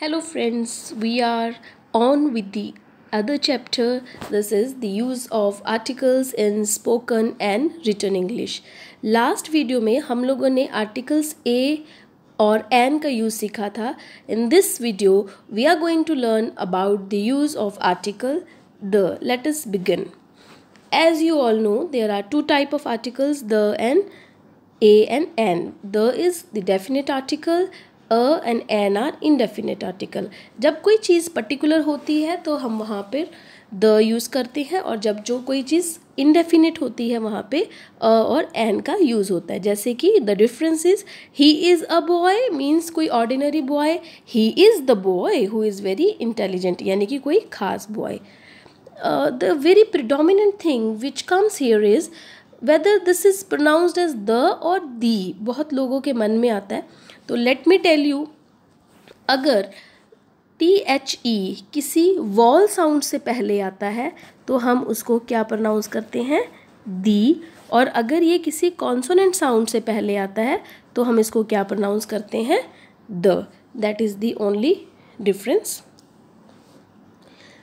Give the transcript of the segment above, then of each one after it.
Hello friends, we are on with the other chapter. This is the use of articles in spoken and written English. Last video में हम लोगों ने articles a और an का use सीखा था. In this video, we are going to learn about the use of article the. Let us begin. As you all know, there are two type of articles, the and a and an. The is the definite article. And an are indefinite article. जब कोई चीज़ particular होती है तो हम वहाँ पर the use करते हैं, और जब जो कोई चीज़ इनडेफिनेट होती है वहाँ पे और एन का यूज़ होता है. जैसे कि the difference is he is a boy means कोई ordinary boy, he is the boy who is very intelligent यानी कि कोई खास boy. The very predominant thing which comes here is whether this is pronounced as the और thee. बहुत लोगों के मन में आता है. तो लेट मी टेल यू, अगर THE किसी वॉल साउंड से पहले आता है तो हम उसको क्या प्रोनाउंस करते हैं, दी. और अगर ये किसी कॉन्सोनेंट साउंड से पहले आता है तो हम इसको क्या प्रोनाउंस करते हैं, the. That is the only difference.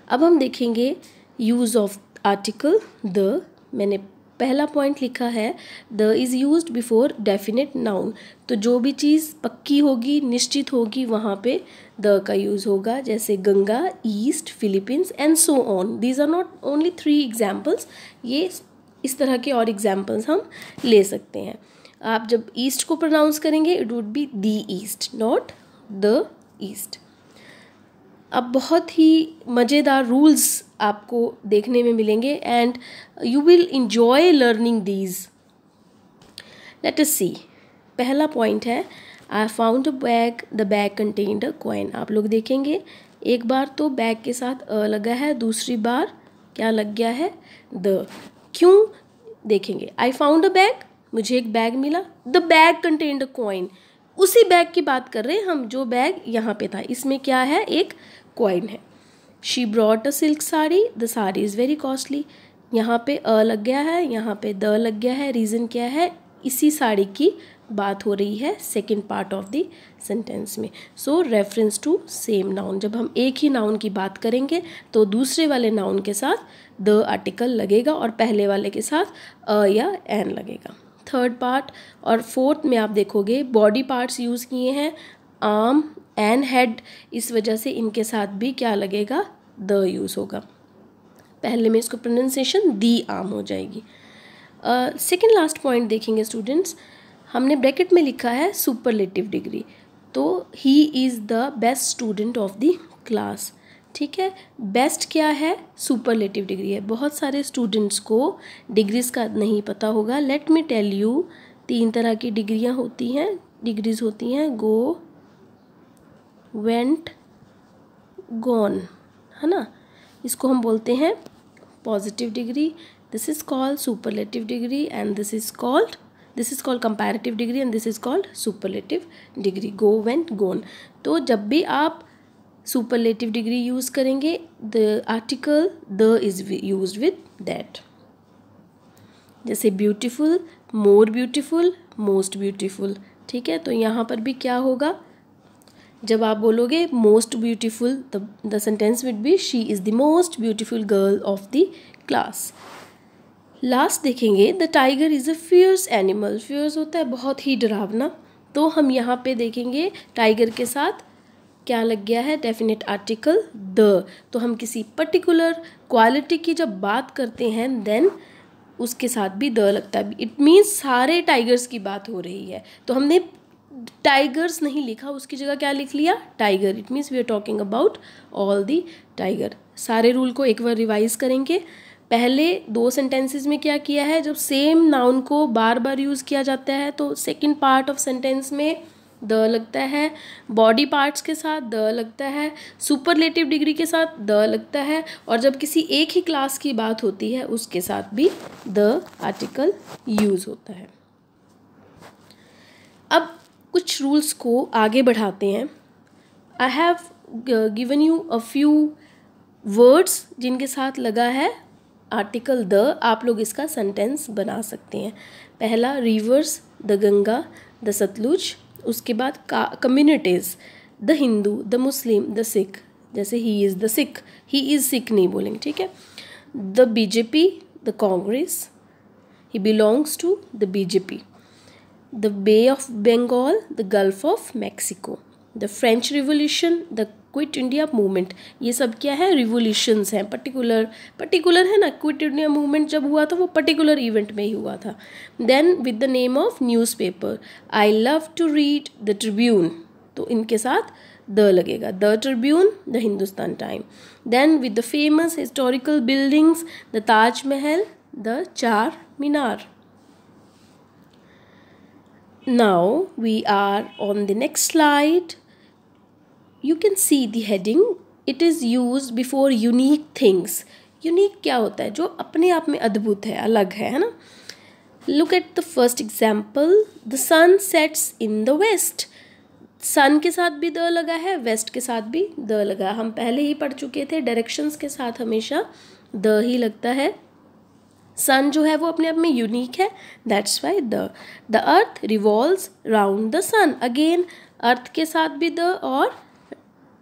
अब हम देखेंगे यूज़ ऑफ आर्टिकल द. मैंने पहला पॉइंट लिखा है, the is used before definite noun. तो जो भी चीज़ पक्की होगी, निश्चित होगी, वहाँ पे द का यूज़ होगा. जैसे Ganga, East, Philippines and so on. These are not only 3 examples. ये इस तरह के और एग्जाम्पल्स हम ले सकते हैं. आप जब ईस्ट को प्रोनाउंस करेंगे it would be thee east, not the east. अब बहुत ही मज़ेदार रूल्स आपको देखने में मिलेंगे and you will enjoy learning these. Let us see. पहला पॉइंट है, I found a bag, the bag contained a coin. आप लोग देखेंगे एक बार तो बैग के साथ अ लगा है, दूसरी बार क्या लग गया है, द. क्यों देखेंगे, आई फाउंड अ बैग, मुझे एक बैग मिला, the bag contained a coin. उसी बैग की बात कर रहे हैं हम जो बैग यहाँ पे था, इसमें क्या है, एक कॉइन है. She brought a silk sari, the sari is very costly. यहाँ पे अ लग गया है, यहाँ पे द लग गया है. रीज़न क्या है, इसी साड़ी की बात हो रही है second part of the sentence में. सो रेफरेंस टू सेम नाउन. जब हम एक ही नाउन की बात करेंगे तो दूसरे वाले नाउन के साथ द आर्टिकल लगेगा और पहले वाले के साथ अ या एन लगेगा. थर्ड पार्ट और फोर्थ में आप देखोगे बॉडी पार्ट्स यूज़ किए हैं, आर्म एंड हेड. इस वजह से इनके साथ भी क्या लगेगा, द यूज़ होगा. पहले में इसको प्रोनाउंसिएशन दी आर्म हो जाएगी. सेकेंड लास्ट पॉइंट देखेंगे स्टूडेंट्स. हमने ब्रैकेट में लिखा है सुपरलेटिव डिग्री. तो ही is the best student of the class. ठीक है, बेस्ट क्या है, सुपरलेटिव डिग्री है. बहुत सारे स्टूडेंट्स को डिग्रीज़ का नहीं पता होगा. लेट मी टेल यू, 3 तरह की डिग्रियां होती हैं, डिग्रीज़ होती हैं, गो, वेंट, गॉन, है ना. इसको हम बोलते हैं positive degree. This is called superlative degree and this is called comparative degree and this is called superlative degree. Go, went, gone. तो जब भी आप सुपरलेटिव डिग्री यूज़ करेंगे, the article the is used with that. जैसे beautiful, more beautiful, most beautiful. ठीक है, तो यहाँ पर भी क्या होगा, जब आप बोलोगे most beautiful, the sentence would be she is the most beautiful girl of the class. Last देखेंगे, the tiger is a fierce animal. Fierce होता है बहुत ही डरावना. तो हम यहाँ पे देखेंगे टाइगर के साथ क्या लग गया है, डेफिनेट आर्टिकल द. तो हम किसी पर्टिकुलर क्वालिटी की जब बात करते हैं देन उसके साथ भी द लगता है. इट मीन्स सारे टाइगर्स की बात हो रही है. तो हमने टाइगर्स नहीं लिखा, उसकी जगह क्या लिख लिया, tiger. It means we are talking about all the tiger. सारे रूल को एक बार रिवाइज करेंगे. पहले 2 सेंटेंसेस में क्या किया है, जब सेम नाउन को बार बार यूज़ किया जाता है तो सेकेंड पार्ट ऑफ सेंटेंस में द लगता है, बॉडी पार्ट्स के साथ द लगता है, सुपरलेटिव डिग्री के साथ द लगता है, और जब किसी एक ही क्लास की बात होती है उसके साथ भी द आर्टिकल यूज़ होता है. अब कुछ रूल्स को आगे बढ़ाते हैं. I have given you a few words जिनके साथ लगा है आर्टिकल द. आप लोग इसका सेंटेंस बना सकते हैं. पहला rivers, the Ganga, the Sutlej. उसके बाद communities, the Hindu, the Muslim, the Sikh, जैसे he is the Sikh, he is Sikh नहीं बोलेंगे, ठीक है। The BJP, the Congress, he belongs to the BJP. The bay of Bengal, the gulf of Mexico, the French revolution, the quit India movement. ये सब क्या है, revolutions हैं, पर्टिकुलर है ना। क्विट इंडिया मूवमेंट जब हुआ था वो पर्टिकुलर इवेंट में ही हुआ था। Then with the name of newspaper, I love to read the Tribune, तो इनके साथ द लगेगा, the Tribune, the Hindustan time. Then with the famous historical buildings, the Taj Mahal, the Char Minar. Now we are on the next slide. You can see the heading. It is used before unique things. Unique क्या होता है, जो अपने आप में अद्भुत है, अलग है ना। Look at the first example. The sun sets in the west. सन के साथ भी द लगा है, वेस्ट के साथ भी द लगा। हम पहले ही पढ़ चुके थे, डायरेक्शंस के साथ हमेशा द ही लगता है। सन जो है वो अपने आप में यूनिक है, that's why the. The earth revolves round the sun, again earth के साथ भी द और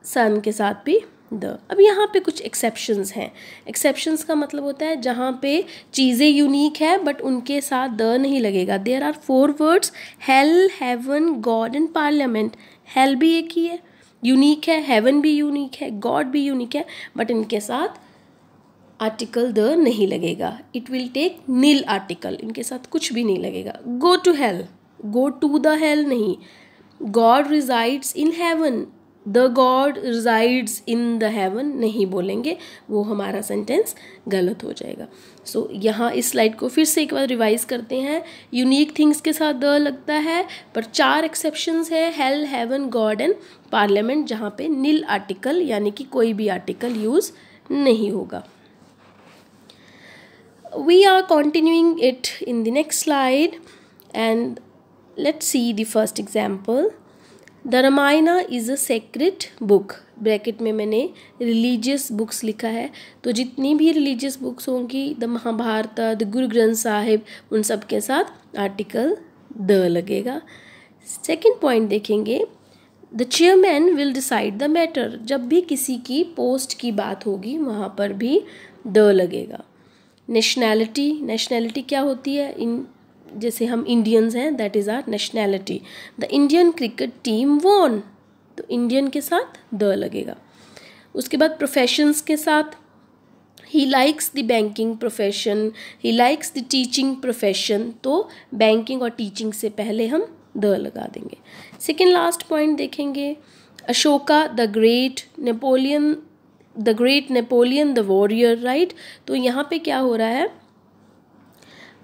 सन के साथ भी द। अब यहाँ पे कुछ एक्सेप्शंस हैं। एक्सेप्शंस का मतलब होता है जहाँ पे चीज़ें यूनिक है बट उनके साथ द नहीं लगेगा। There are 4 words, hell, heaven, God and parliament. Hell भी एक ही है, यूनिक है, हेवन भी यूनिक है, गॉड भी यूनिक है, बट इनके साथ आर्टिकल द नहीं लगेगा। It will take nil article, इनके साथ कुछ भी नहीं लगेगा। Go to hell, go to the hell नहीं। God resides in heaven, the God resides in the heaven नहीं बोलेंगे, वो हमारा सेंटेंस गलत हो जाएगा। सो यहाँ इस स्लाइड को फिर से एक बार रिवाइज करते हैं। यूनिक थिंग्स के साथ द लगता है, पर 4 एक्सेप्शंस है, hell, heaven, God and parliament, जहाँ पे नील आर्टिकल यानी कि कोई भी आर्टिकल यूज नहीं होगा। We are continuing it in the next slide and let's see the first example. The Ramayana is a sacred book. Bracket में मैंने रिलीजियस बुक्स लिखा है, तो जितनी भी रिलीजियस बुक्स होंगी, द महाभारत, द गुरु ग्रंथ साहिब, उन सब के साथ आर्टिकल द लगेगा। सेकेंड पॉइंट देखेंगे, the chairman will decide the matter. जब भी किसी की पोस्ट की बात होगी वहाँ पर भी द लगेगा। नेशनैलिटी, नेशनैलिटी क्या होती है, इन जैसे हम इंडियंस हैं, that is our nationality. The Indian cricket team won, तो इंडियन के साथ द लगेगा। उसके बाद प्रोफेशंस के साथ, he likes the banking profession, he likes the teaching profession, तो बैंकिंग और टीचिंग से पहले हम द लगा देंगे। सेकेंड लास्ट पॉइंट देखेंगे, Ashoka the great, Napoleon the great Napoleon the warrior, right. तो यहाँ पे क्या हो रहा है,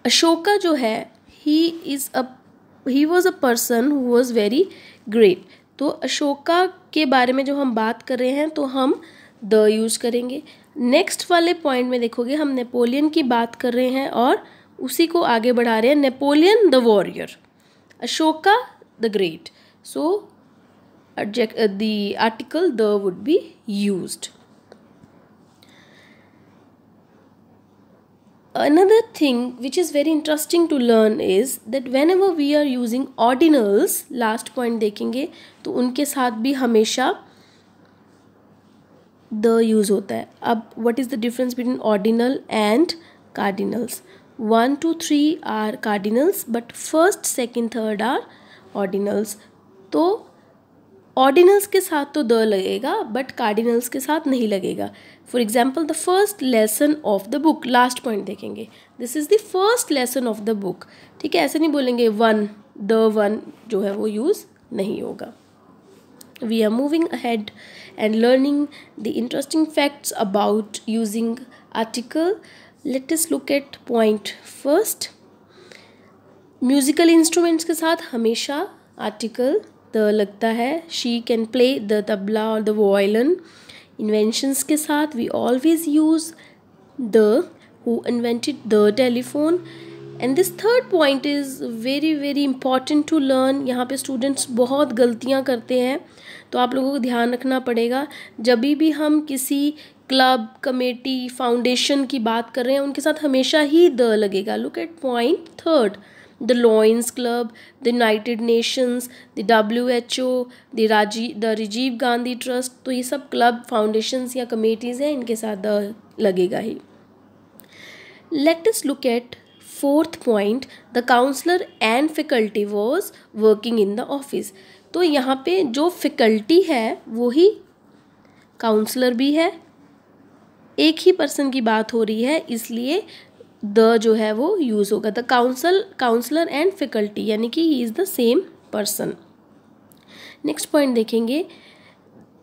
अशोका जो है he was a person who was very great. तो अशोका के बारे में जो हम बात कर रहे हैं तो हम द यूज़ करेंगे। नेक्स्ट वाले पॉइंट में देखोगे हम नेपोलियन की बात कर रहे हैं और उसी को आगे बढ़ा रहे हैं, Napoleon the warrior, Ashoka the great. So the article the would be used. Another thing which is very interesting to learn is that whenever we are using ordinals, last point देखेंगे तो उनके साथ भी हमेशा the use होता है। अब what is the difference between ordinal and cardinals? 1, 2, 3 are cardinals but first, second, third are ordinals. तो ऑर्डिनल्स के साथ तो द लगेगा बट कार्डिनल्स के साथ नहीं लगेगा। For example, the first lesson of the book, last point देखेंगे, this is the first lesson of the book, ठीक है। ऐसे नहीं बोलेंगे वन, द वन जो है वो यूज़ नहीं होगा। We are moving ahead and learning the interesting facts about using article. Let us look at point first. Musical instruments के साथ हमेशा आर्टिकल द लगता है। She can play the tabla और द वायलिन। इन्वेंशंस के साथ we always use the, who invented the telephone. And this third point is very very important to learn. यहाँ पे स्टूडेंट्स बहुत गलतियाँ करते हैं, तो आप लोगों को ध्यान रखना पड़ेगा। जब भी हम किसी क्लब, कमेटी, फाउंडेशन की बात कर रहे हैं उनके साथ हमेशा ही द लगेगा। Look at point third, the Lions Club, the United Nations, the WHO, the Rajiv Gandhi trust. तो ये सब क्लब, फाउंडेशंस या कमेटीज़ हैं, इनके साथ द लगेगा ही। Let us look at fourth point, the counsellor and faculty was working in the office. तो यहाँ पे जो फैकल्टी है वो ही काउंसलर भी है, एक ही पर्सन की बात हो रही है, इसलिए द जो है वो यूज़ होगा। द काउंसलर एंड फैकल्टी, यानी कि he is the same person. Next point देखेंगे,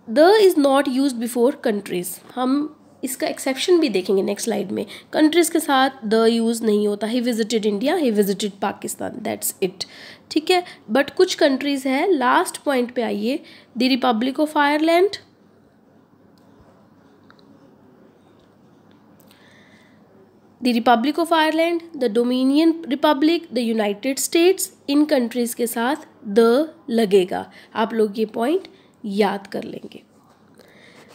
the is not use before countries. हम इसका एक्सेप्शन भी देखेंगे नेक्स्ट स्लाइड में। कंट्रीज़ के साथ द यूज़ नहीं होता। He visited India, he visited Pakistan, that's it. ठीक है, बट कुछ कंट्रीज़ है। लास्ट पॉइंट पे आइए, the Republic of Ireland, the Republic of Ireland, the dominion Republic, the United states, in countries के साथ द लगेगा। आप लोग ये पॉइंट याद कर लेंगे।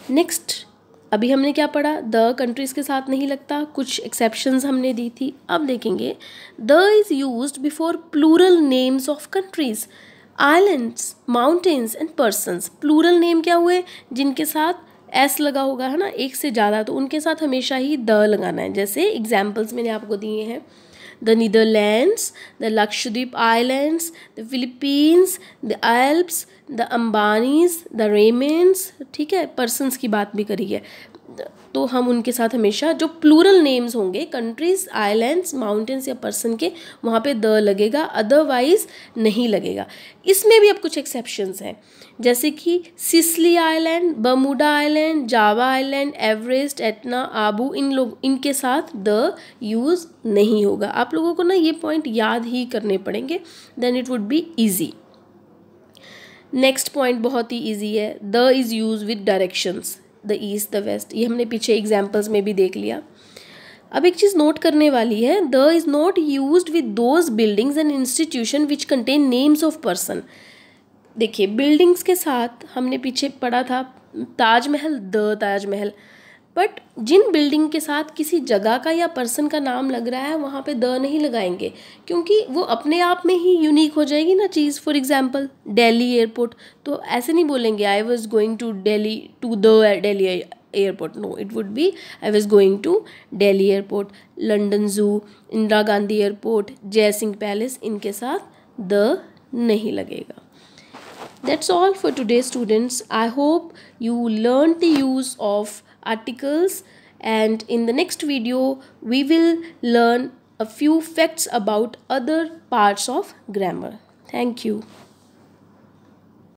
नेक्स्ट, अभी हमने क्या पढ़ा, द कंट्रीज़ के साथ नहीं लगता, कुछ एक्सेप्शंस हमने दी थी। अब देखेंगे, the is used before plural names of countries, islands, mountains and persons. Plural name क्या हुए, जिनके साथ एस लगा होगा, है ना, एक से ज़्यादा, तो उनके साथ हमेशा ही द लगाना है। जैसे एग्जाम्पल्स मैंने आपको दिए हैं, the Netherlands, the Lakshadweep islands, the Philippines, the Alps, the Ambanis, the रेमेंस। ठीक है, पर्सन्स की बात भी करी है, तो हम उनके साथ हमेशा जो प्लूरल नेम्स होंगे, कंट्रीज, आइलैंड्स, माउंटेन्स या पर्सन के, वहाँ पे द लगेगा, अदरवाइज नहीं लगेगा। इसमें भी अब कुछ एक्सेप्शंस हैं, जैसे कि Sicily island, Bermuda island, Java island, Everest, Etna, Abu, इनके साथ द यूज़ नहीं होगा। आप लोगों को ना ये पॉइंट याद ही करने पड़ेंगे, then it would be easy. Next point बहुत ही ईजी है, the is use with directions, the east, the west. ये हमने पीछे एग्जाम्पल्स में भी देख लिया। अब एक चीज़ नोट करने वाली है, the is not used with those buildings and institution which contain names of person. देखिए, बिल्डिंग्स के साथ हमने पीछे पढ़ा था ताजमहल, द ताजमहल, बट जिन बिल्डिंग के साथ किसी जगह का या पर्सन का नाम लग रहा है, वहाँ पे द नहीं लगाएंगे, क्योंकि वो अपने आप में ही यूनिक हो जाएगी ना चीज़। फॉर एग्जांपल दिल्ली एयरपोर्ट, तो ऐसे नहीं बोलेंगे I was going to Delhi to the Delhi airport, no, it would be I was going to Delhi airport. London zoo, Indira Gandhi airport, जय सिंह पैलेस, इनके साथ द नहीं लगेगा। That's all for today, students. I hope you learned the use of articles, and in the next video we will learn a few facts about other parts of grammar. Thank you.